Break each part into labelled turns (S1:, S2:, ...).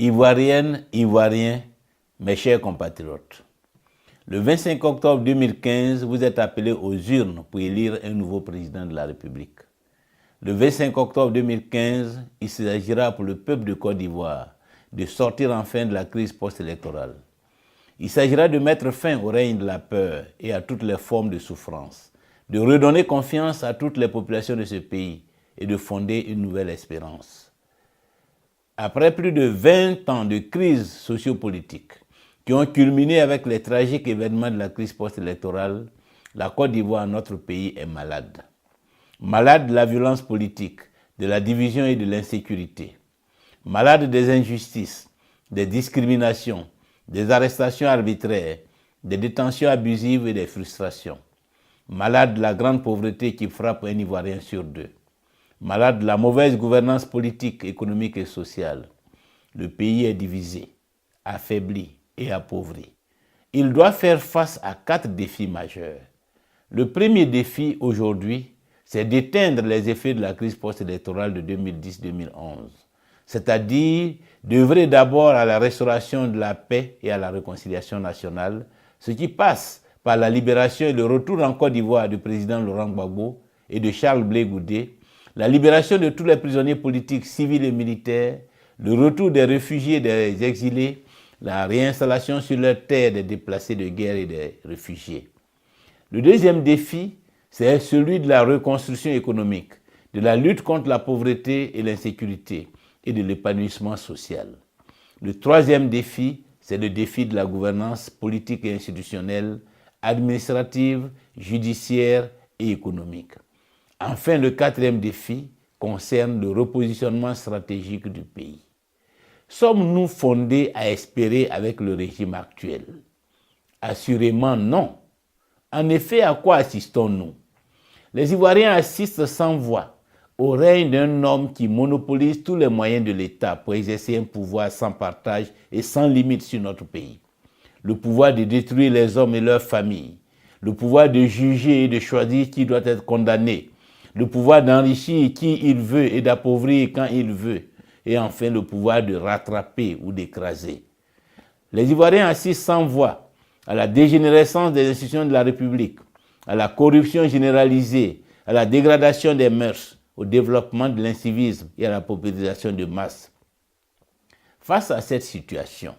S1: Ivoiriennes, Ivoiriens, mes chers compatriotes, le 25 octobre 2015, vous êtes appelés aux urnes pour élire un nouveau président de la République. Le 25 octobre 2015, il s'agira pour le peuple de Côte d'Ivoire de sortir enfin de la crise post-électorale. Il s'agira de mettre fin au règne de la peur et à toutes les formes de souffrance, de redonner confiance à toutes les populations de ce pays et de fonder une nouvelle espérance. Après plus de 20 ans de crise sociopolitique qui ont culminé avec les tragiques événements de la crise post-électorale, la Côte d'Ivoire, notre pays, est malade. Malade de la violence politique, de la division et de l'insécurité. Malade des injustices, des discriminations, des arrestations arbitraires, des détentions abusives et des frustrations. Malade de la grande pauvreté qui frappe un Ivoirien sur deux. Malade de la mauvaise gouvernance politique, économique et sociale. Le pays est divisé, affaibli et appauvri. Il doit faire face à 4 défis majeurs. Le premier défi aujourd'hui, c'est d'éteindre les effets de la crise post-électorale de 2010-2011, c'est-à-dire d'œuvrer d'abord à la restauration de la paix et à la réconciliation nationale, ce qui passe par la libération et le retour en Côte d'Ivoire du président Laurent Gbagbo et de Charles Blé Goudé, la libération de tous les prisonniers politiques, civils et militaires, le retour des réfugiés et des exilés, la réinstallation sur leur terre des déplacés de guerre et des réfugiés. Le deuxième défi, c'est celui de la reconstruction économique, de la lutte contre la pauvreté et l'insécurité et de l'épanouissement social. Le troisième défi, c'est le défi de la gouvernance politique et institutionnelle, administrative, judiciaire et économique. Enfin, le quatrième défi concerne le repositionnement stratégique du pays. Sommes-nous fondés à espérer avec le régime actuel? Assurément non. En effet, à quoi assistons-nous? Les Ivoiriens assistent sans voix au règne d'un homme qui monopolise tous les moyens de l'État pour exercer un pouvoir sans partage et sans limite sur notre pays. Le pouvoir de détruire les hommes et leurs familles, le pouvoir de juger et de choisir qui doit être condamné, le pouvoir d'enrichir qui il veut et d'appauvrir quand il veut, et enfin le pouvoir de rattraper ou d'écraser. Les Ivoiriens assistent sans voix à la dégénérescence des institutions de la République, à la corruption généralisée, à la dégradation des mœurs, au développement de l'incivisme et à la paupérisation de masse. Face à cette situation,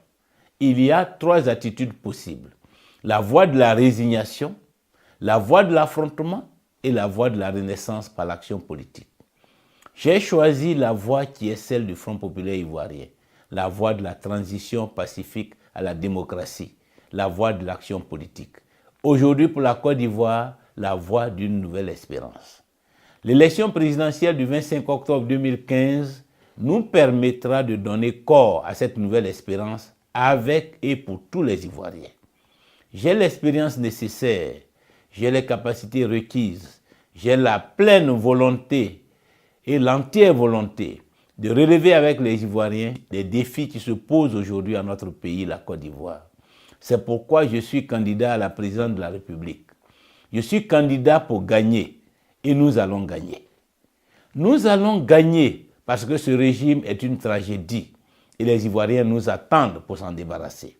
S1: il y a 3 attitudes possibles. La voie de la résignation, la voie de l'affrontement et la voie de la renaissance par l'action politique. J'ai choisi la voie qui est celle du Front populaire ivoirien, la voie de la transition pacifique à la démocratie, la voie de l'action politique. Aujourd'hui, pour la Côte d'Ivoire, la voie d'une nouvelle espérance. L'élection présidentielle du 25 octobre 2015 nous permettra de donner corps à cette nouvelle espérance avec et pour tous les Ivoiriens. J'ai l'expérience nécessaire, j'ai les capacités requises, j'ai la pleine volonté et l'entière volonté de relever avec les Ivoiriens les défis qui se posent aujourd'hui à notre pays, la Côte d'Ivoire. C'est pourquoi je suis candidat à la présidence de la République. Je suis candidat pour gagner et nous allons gagner. Nous allons gagner parce que ce régime est une tragédie et les Ivoiriens nous attendent pour s'en débarrasser.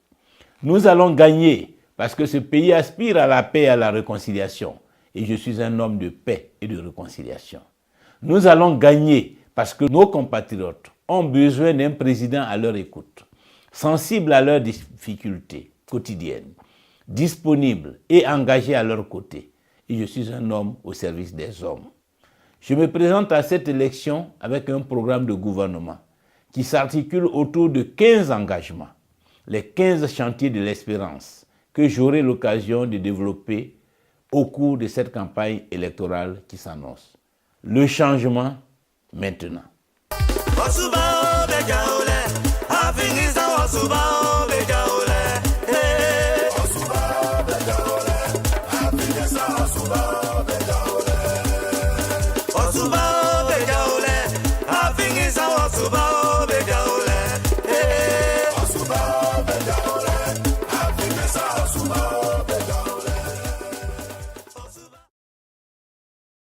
S1: Nous allons gagner parce que ce pays aspire à la paix et à la réconciliation et je suis un homme de paix et de réconciliation. Nous allons gagner parce que nos compatriotes ont besoin d'un président à leur écoute, sensible à leurs difficultés quotidiennes, disponible et engagé à leur côté. Et je suis un homme au service des hommes. Je me présente à cette élection avec un programme de gouvernement qui s'articule autour de 15 engagements, les 15 chantiers de l'espérance que j'aurai l'occasion de développer au cours de cette campagne électorale qui s'annonce. Le changement maintenant.